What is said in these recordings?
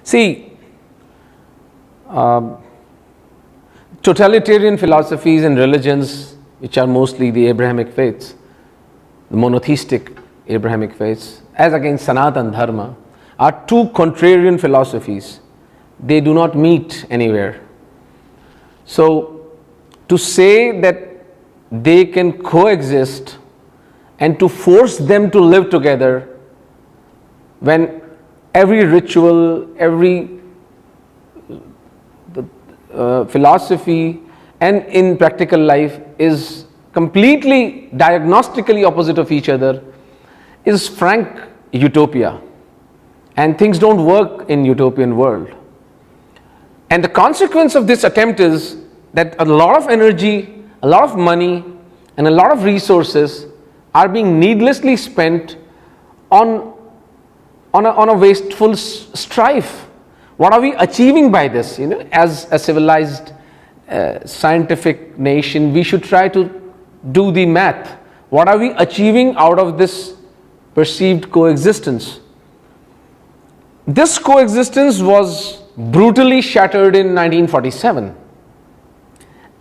See, totalitarian philosophies and religions, which are mostly the Abrahamic faiths, the monotheistic Abrahamic faiths, as against Sanatan Dharma, are two contrarian philosophies. They do not meet anywhere. So, to say that they can coexist and to force them to live together when every ritual, every philosophy and in practical life is completely diagnostically opposite of each other, is frank utopia, and things don't work in utopian world. And the consequence of this attempt is that a lot of energy, a lot of money and a lot of resources are being needlessly spent on a wasteful strife. What are we achieving by this? As a civilized scientific nation, we should try to do the math. What are we achieving out of this perceived coexistence? This coexistence was brutally shattered in 1947.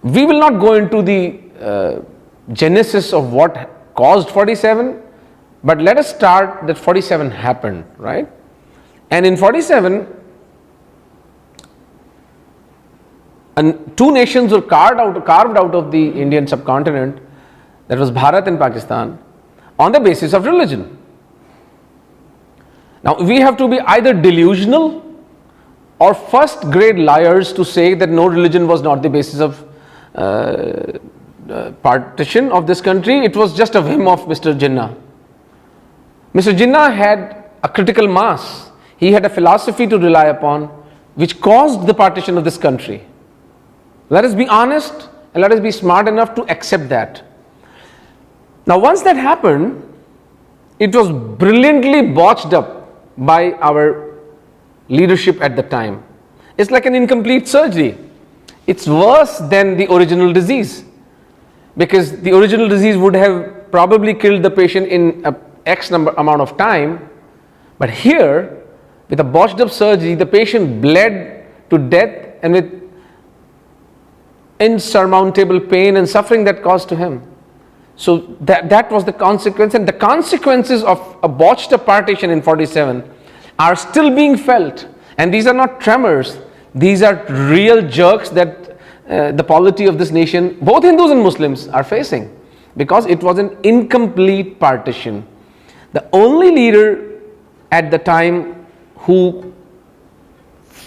We will not go into the genesis of what caused 47, but let us start that 47 happened, right? And in 47, and two nations were carved out of the Indian subcontinent, that was Bharat and Pakistan, on the basis of religion. Now we have to be either delusional or first grade liars to say that no, religion was not the basis of partition of this country. It was just a whim of Mr. Jinnah. Mr. Jinnah had a critical mass. He had a philosophy to rely upon which caused the partition of this country. Let us be honest and let us be smart enough to accept that. Now once that happened, it was brilliantly botched up by our leadership at the time. It's like an incomplete surgery. It's worse than the original disease, because the original disease would have probably killed the patient in a X amount of time, but here with a botched up surgery the patient bled to death and with insurmountable pain and suffering that caused to him. So that was the consequence, and the consequences of a botched up partition in 47 are still being felt, and these are not tremors, these are real jerks that the polity of this nation, both Hindus and Muslims, are facing, because it was an incomplete partition. The only leader at the time who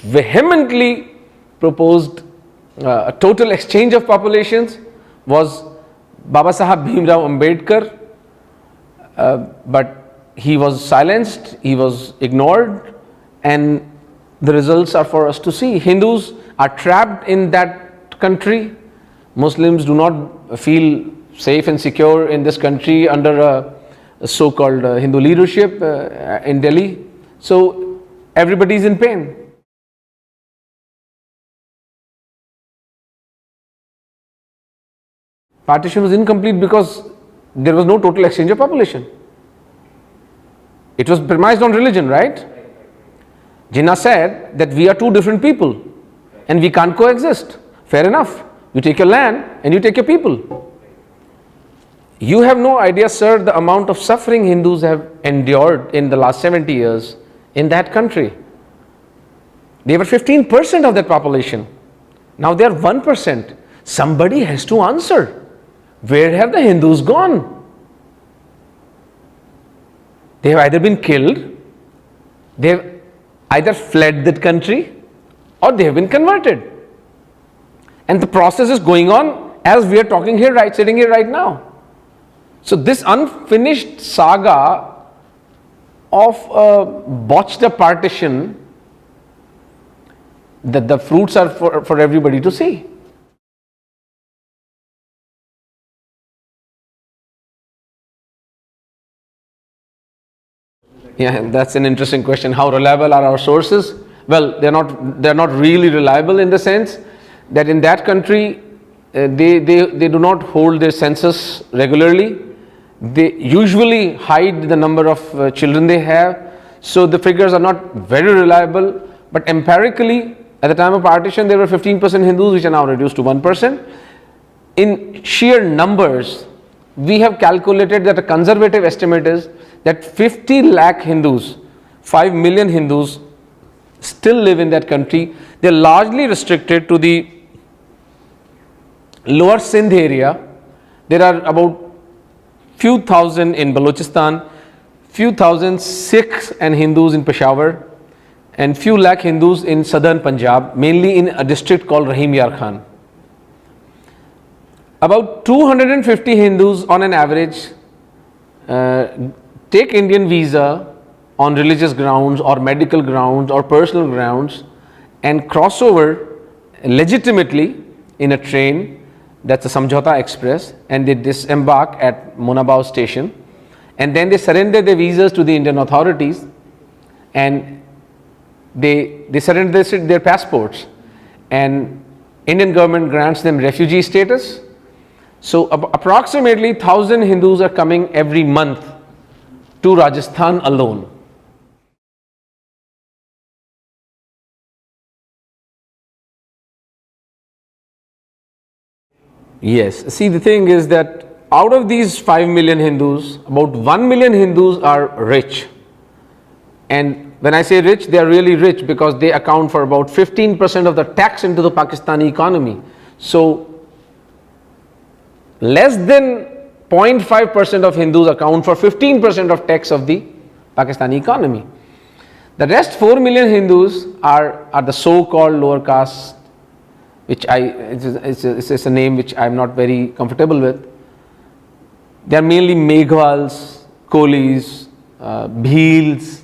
vehemently proposed a total exchange of populations was Baba Sahab Bhimrao Ambedkar, but he was silenced, he was ignored, and the results are for us to see. Hindus are trapped in that country. Muslims do not feel safe and secure in this country under a so-called Hindu leadership in Delhi. So everybody is in pain. Partition was incomplete because there was no total exchange of population. It was premised on religion, right? Jinnah said that we are two different people and we can't coexist. Fair enough. You take your land and you take your people. You have no idea, sir, the amount of suffering Hindus have endured in the last 70 years in that country. They were 15% of that population. Now they are 1%. Somebody has to answer. Where have the Hindus gone? They have either been killed, they have either fled that country, or they have been converted. And the process is going on as we are talking here, sitting here right now. So this unfinished saga of a botched up partition, that the fruits are for everybody to see. Yeah, that's an interesting question. How reliable are our sources? Well, they're not really reliable in the sense that in that country they do not hold their census regularly. They usually hide the number of children they have, so the figures are not very reliable. but empirically, at the time of partition, there were 15% Hindus, which are now reduced to 1%. In sheer numbers, we have calculated that a conservative estimate is that 50 lakh Hindus, 5 million Hindus still live in that country. They are largely restricted to the lower Sindh area. There are about few thousand in Balochistan, few thousand Sikhs and Hindus in Peshawar, and few lakh Hindus in southern Punjab, mainly in a district called Rahim Yar Khan. About 250 Hindus on an average take Indian visa on religious grounds or medical grounds or personal grounds and cross over legitimately in a train, that's a Samjhauta Express, and they disembark at Monabao station, and then they surrender their visas to the Indian authorities, and they surrender their passports, and Indian government grants them refugee status. So approximately 1,000 Hindus are coming every month to Rajasthan alone. Yes, see, the thing is that out of these 5 million Hindus, about 1 million Hindus are rich. And when I say rich, they are really rich because they account for about 15% of the tax into the Pakistani economy. So less than 0.5% of Hindus account for 15% of tax of the Pakistani economy. The rest 4 million Hindus are the so-called lower caste, which it's a name which I am not very comfortable with. They are mainly Meghwals, Kolis, Bhils,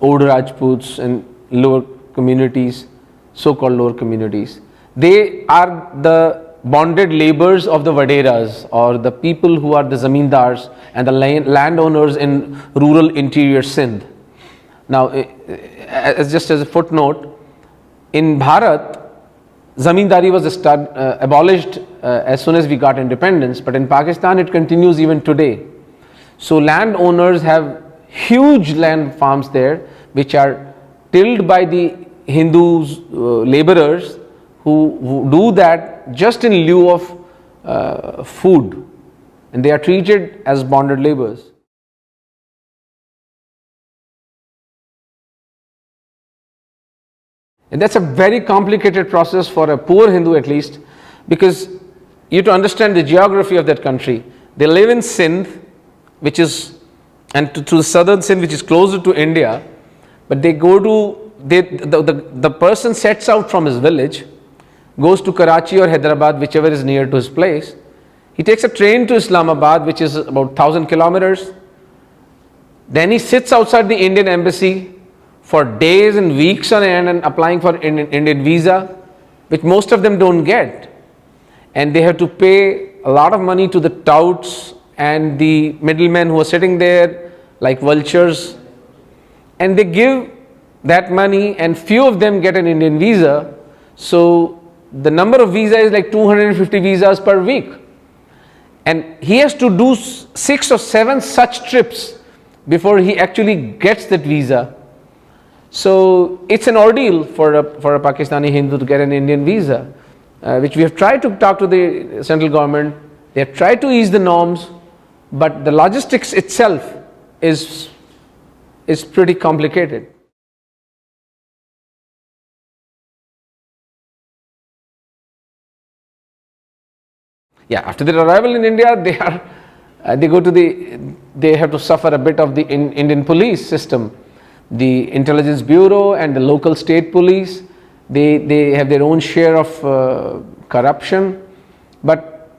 Oud Rajputs and lower communities, so-called lower communities. They are the bonded laborers of the Vaderas, or the people who are the zamindars and the landowners in rural interior Sindh. Now, just as a footnote, in Bharat, zamindari was abolished as soon as we got independence, but in Pakistan it continues even today. So landowners have huge land farms there, which are tilled by the Hindus, laborers, who do that just in lieu of food, and they are treated as bonded laborers. And that's a very complicated process for a poor Hindu, at least, because you have to understand the geography of that country. They live in Sindh, which is, and to the southern Sindh, which is closer to India, but they go to, the person sets out from his village, goes to Karachi or Hyderabad, whichever is near to his place. He takes a train to Islamabad, which is about 1,000 kilometers. Then he sits outside the Indian embassy for days and weeks on end and applying for Indian visa, which most of them don't get. And they have to pay a lot of money to the touts and the middlemen who are sitting there like vultures. And they give that money, and few of them get an Indian visa. So the number of visas is like 250 visas per week. And he has to do 6 or 7 such trips before he actually gets that visa. So it's an ordeal for a Pakistani Hindu to get an Indian visa, which we have tried to talk to the central government. They have tried to ease the norms, but the logistics itself is pretty complicated. Yeah, after their arrival in India, they have to suffer a bit of the Indian police system. The intelligence bureau and the local state police, they have their own share of corruption, but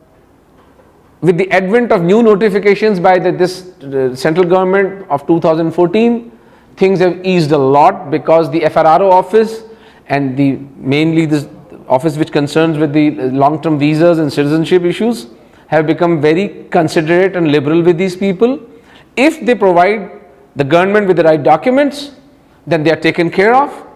with the advent of new notifications by this central government of 2014, things have eased a lot, because the FRRO office and mainly this office which concerns with the long-term visas and citizenship issues have become very considerate and liberal with these people. If they provide the government with the right documents, then they are taken care of.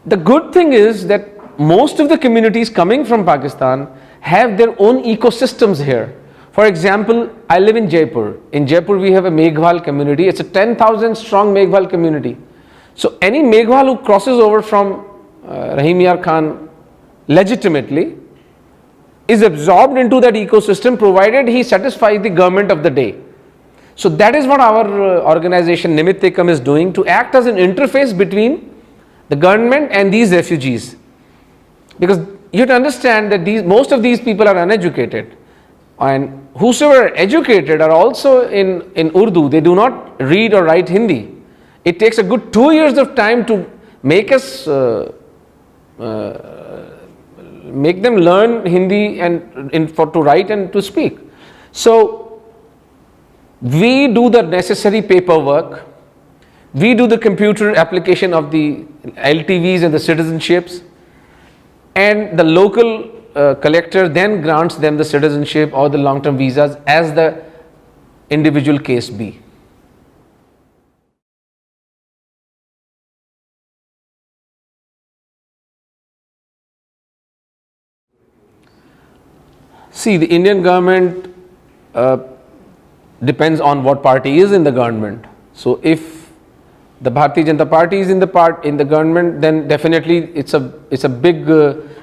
The good thing is that most of the communities coming from Pakistan have their own ecosystems here. For example, I live in Jaipur. In Jaipur we have a Meghwal community. It's a 10,000 strong Meghwal community. So any Meghwal who crosses over from Rahim Yar Khan legitimately is absorbed into that ecosystem provided he satisfies the government of the day. So that is what our organization Nimittekam is doing, to act as an interface between the government and these refugees. Because you have to understand that most of these people are uneducated, and whosoever are educated are also in Urdu. They do not read or write Hindi. It takes a good 2 years of time to make us make them learn Hindi and to write and to speak. So we do the necessary paperwork, we do the computer application of the LTVs and the citizenships, and the local collector then grants them the citizenship or the long-term visas as the individual case be. See, the Indian government depends on what party is in the government. So if the Bharatiya Janata Party is in the government, then definitely it's a big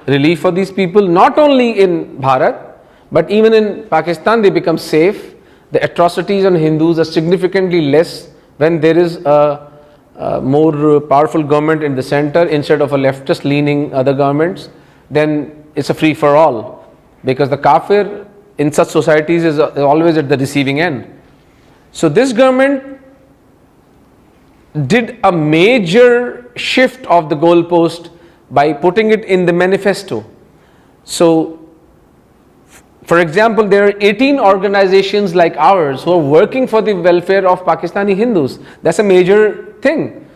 relief for these people. Not only in Bharat, but even in Pakistan, they become safe. The atrocities on Hindus are significantly less when there is a more powerful government in the center instead of a leftist leaning other governments. Then it's a free for all, because the kafir in such societies is always at the receiving end. So this government did a major shift of the goalpost by putting it in the manifesto. So, for example, there are 18 organizations like ours who are working for the welfare of Pakistani Hindus. That's a major thing,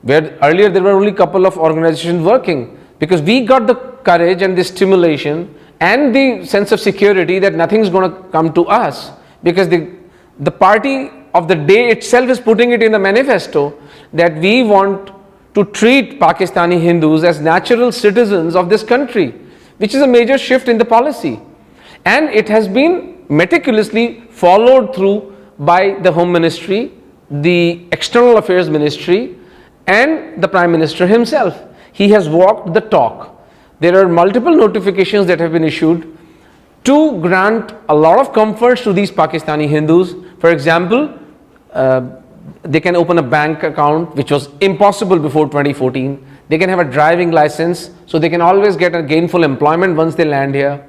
where earlier there were only a couple of organizations working, because we got the courage and the stimulation and the sense of security that nothing is going to come to us, because the party of the day itself is putting it in the manifesto that we want to treat Pakistani Hindus as natural citizens of this country, which is a major shift in the policy. And it has been meticulously followed through by the Home Ministry, the External Affairs Ministry, and the Prime Minister himself. He has walked the talk. There are multiple notifications that have been issued to grant a lot of comforts to these Pakistani Hindus. For example, they can open a bank account, which was impossible before 2014. They can have a driving license, so they can always get a gainful employment once they land here.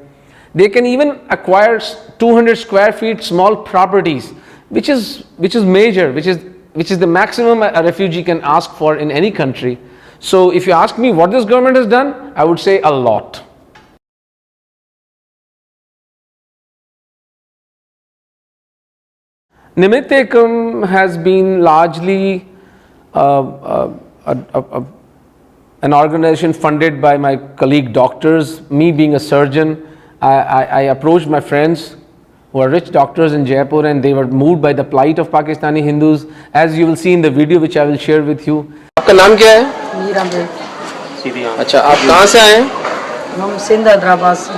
They can even acquire 200 square feet small properties, which is major, which is the maximum a refugee can ask for in any country. So if you ask me what this government has done, I would say a lot. Nimittekam has been largely an organization funded by my colleague doctors. Me being a surgeon, I approached my friends who are rich doctors in Jaipur, and they were moved by the plight of Pakistani Hindus, as you will see in the video which I will share with you. आपका नाम क्या है? Meera bag. अच्छा, आप कहाँ से आए हैं? हम सिंध हैदराबाद से।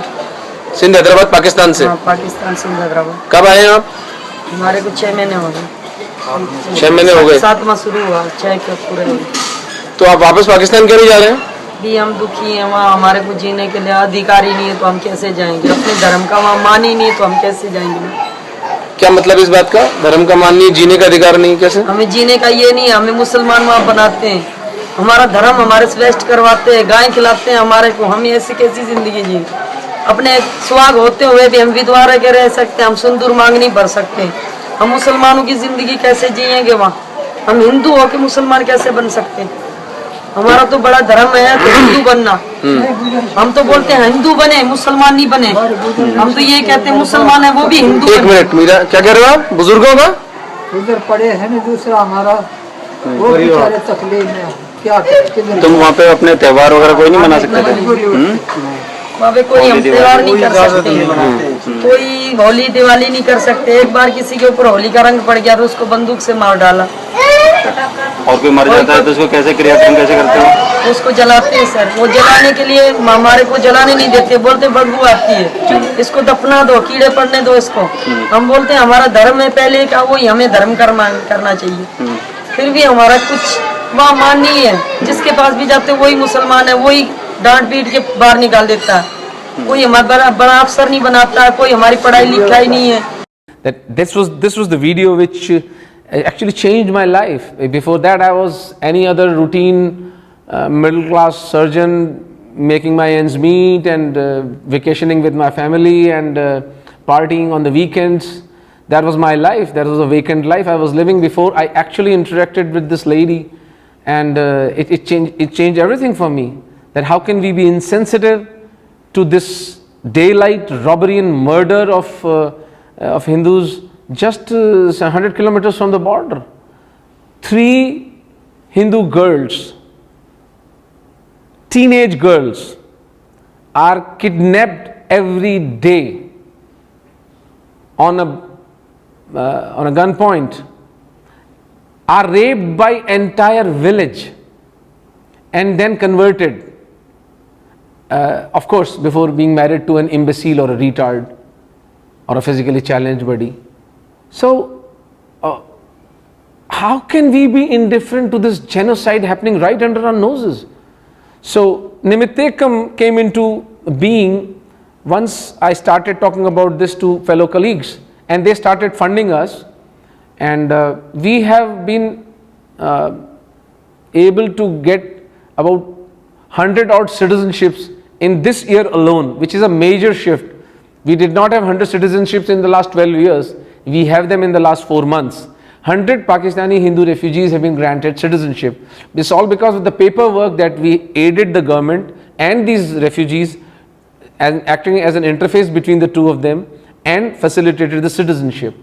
सिंध हैदराबाद पाकिस्तान से? हाँ, पाकिस्तान सिंध हैदराबाद। कब आए हैं आप? हमारे को 6 महीने हो गए। 6 महीने हो गए? 7वां शुरू हुआ, 6 के पूरे हो गए। तो आप वापस पाकिस्तान क्यों नहीं जा रहे हैं? भी हम दुखी हैं, वहाँ हमारे को जीने के लिए अधिकार ही नहीं है, तो हम कैसे जाएंगे? अपने धर्म का वहाँ मान ही नहीं है, तो हम कैसे जाएंगे? क्या मतलब इस बात का? धर्म का मान नहीं, जीने का अधिकार नहीं, कैसे? हमें जीने का ये नहीं, हमें मुसलमान वहाँ बनाते हैं, हमारा धर्म हमारे से वेस्ट करवाते हैं, गाय खिलाते हैं हमारे को। हम ऐसी कैसी जिंदगी जी? अपने सुहाग होते हुए भी हम विधवा रह के रह सकते हैं, हम सिंदूर मांग नहीं भर सकते। हम मुसलमानों की जिंदगी कैसे जिएंगे वहाँ? हम हिंदू होकर मुसलमान कैसे बन सकते हैं? हमारा तो बड़ा धर्म है तो हिंदू बनना। हम तो बोलते हैं हिंदू बने, मुसलमान नहीं बने। हम तो ये कहते हैं मुसलमान है वो भी हिंदू। एक मिनट मीरा, क्या कह रहे हो आप? बुजुर्गों का उधर पड़े हैं ना, दूसरा हमारा वो बेचारे तकलीफ में, क्या तुम वहाँ पे अपने त्योहार वगैरह कोई नहीं मना सकते थे? वहाँ पे कोई हम त्योहार नहीं कर सकते, कोई होली दिवाली नहीं कर सकते। एक बार किसी के ऊपर होली का रंग पड़ गया तो उसको बंदूक से मार डाला। और कोई मर जाता है तो उसको कैसे क्रियाक्रम कैसे करते हो? उसको जलाते हैं सर। वो जलाने के लिए हमारे को जलाने नहीं देते, बोलते बदबू आती है, इसको दफना दो, कीड़े पड़ने दो इसको। हम बोलते हैं हमारा धर्म है पहले का, वही हमें धर्म करना चाहिए। फिर भी हमारा कुछ वहाँ मान नहीं है, जिसके पास भी जाते वही मुसलमान है, वही डांट पीट के बाहर निकाल देता है, कोई हमारा बड़ा अफसर नहीं बनाता, कोई हमारी पढ़ाई लिखाई नहीं है। That this was the video which actually changed my life. Before that I was any other routine middle class surgeon making my ends meet and vacationing with my family and partying on the weekends. That was my life. That was a vacant life I was living before I actually interacted with this lady, and it changed everything for me. That how can we be insensitive to this daylight robbery and murder of Hindus just 100 kilometers from the border. 3 Hindu girls, teenage girls, are kidnapped every day on a gunpoint, are raped by entire village and then converted, of course before being married to an imbecile or a retard or a physically challenged body. So how can we be indifferent to this genocide happening right under our noses? So Nimittekam came into being once I started talking about this to fellow colleagues, and they started funding us, and we have been able to get about 100 odd citizenships in this year alone, which is a major shift. We did not have 100 citizenships in the last 12 years, we have them in the last 4 months. 100 Pakistani Hindu refugees have been granted citizenship. This is all because of the paperwork that we aided the government and these refugees, and acting as an interface between the two of them, and facilitated the citizenship.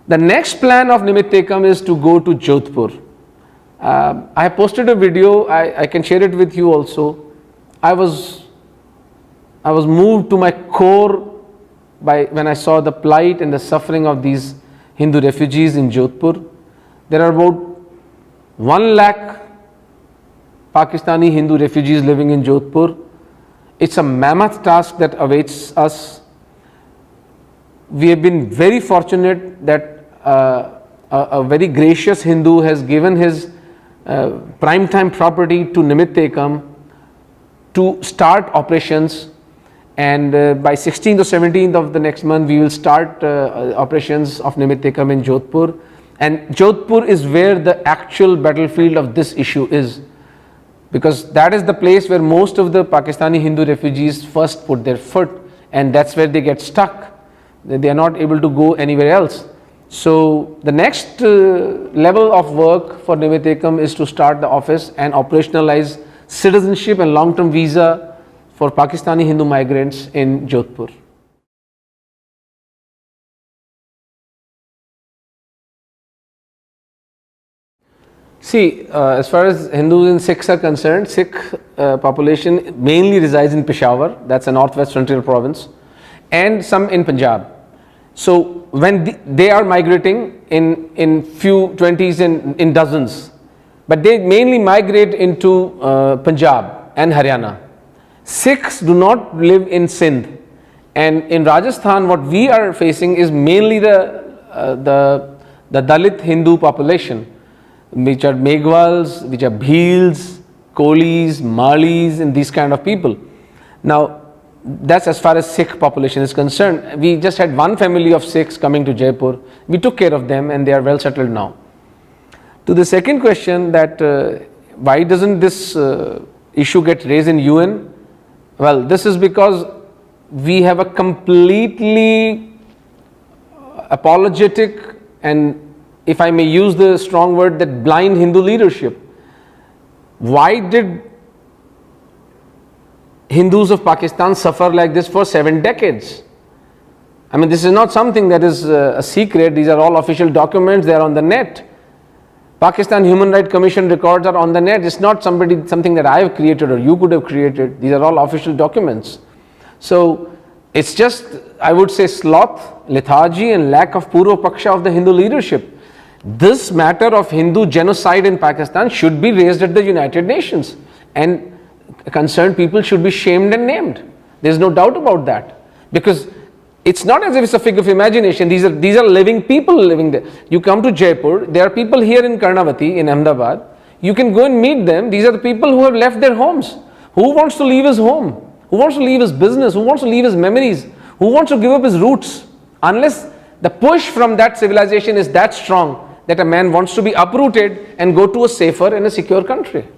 The next plan of Nimittekam is to go to Jodhpur. I have posted a video, I can share it with you also. I was moved to my core when I saw the plight and the suffering of these Hindu refugees in Jodhpur. There are about 1 lakh Pakistani Hindu refugees living in Jodhpur. It's a mammoth task that awaits us. We have been very fortunate that a very gracious Hindu has given his prime time property to Nimittekam to start operations, and by 16th or 17th of the next month we will start operations of Nimittekam in Jodhpur, and Jodhpur is where the actual battlefield of this issue is, because that is the place where most of the Pakistani Hindu refugees first put their foot, and that's where they get stuck. They are not able to go anywhere else. So the next level of work for Nimittekam is to start the office and operationalize citizenship and long-term visa for Pakistani Hindu migrants in Jodhpur. See, as far as Hindus and Sikhs are concerned, Sikh population mainly resides in Peshawar, that's a northwest frontier province, and some in Punjab. So when they are migrating in few 20s and in dozens, but they mainly migrate into Punjab and Haryana. Sikhs do not live in Sindh, and in Rajasthan what we are facing is mainly the Dalit Hindu population, which are Meghwals, which are Bhils, Kolis, Malis, and these kind of people. Now that's as far as Sikh population is concerned. We just had one family of Sikhs coming to Jaipur. We took care of them and they are well settled now. To the second question, that why doesn't this issue get raised in UN? Well, this is because we have a completely apologetic, and if I may use the strong word, that blind Hindu leadership. Why did Hindus of Pakistan suffer like this for 7 decades? I mean, this is not something that is a secret. These are all official documents, they are on the net. Pakistan Human Rights Commission records are on the net. It's not something that I have created or you could have created. These are all official documents. So it's just, I would say, sloth, lethargy and lack of Purva Paksha of the Hindu leadership. This matter of Hindu genocide in Pakistan should be raised at the United Nations, and concerned people should be shamed and named. There is no doubt about that, because it's not as if it's a figure of imagination. These are living people living there. You come to Jaipur, there are people here in Karnavati, in Ahmedabad. you can go and meet them. These are the people who have left their homes. Who wants to leave his home? Who wants to leave his business? Who wants to leave his memories? Who wants to give up his roots? Unless the push from that civilization is that strong that a man wants to be uprooted and go to a safer and a secure country.